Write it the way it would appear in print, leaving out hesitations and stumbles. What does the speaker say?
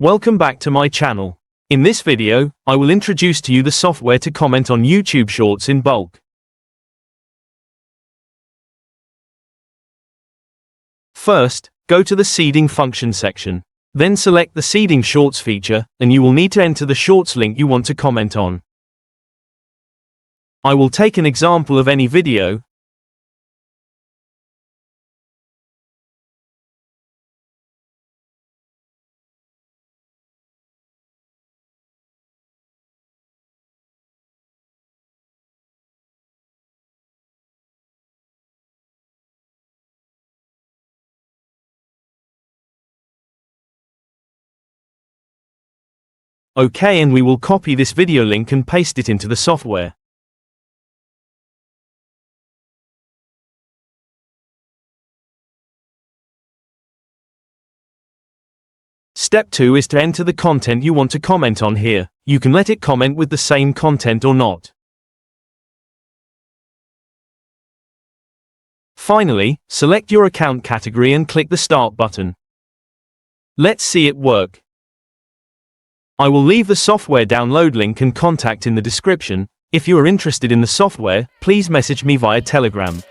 Welcome back to my channel. In this video, I will introduce to you the software to comment on YouTube Shorts in bulk. First, go to the seeding function section. Then select the seeding Shorts feature, and you will need to enter the Shorts link you want to comment on. I will take an example of any video. OK, and we will copy this video link and paste it into the software. Step 2 is to enter the content you want to comment on here. You can let it comment with the same content or not. Finally, select your account category and click the Start button. Let's see it work. I will leave the software download link and contact in the description. If you are interested in the software, please message me via Telegram.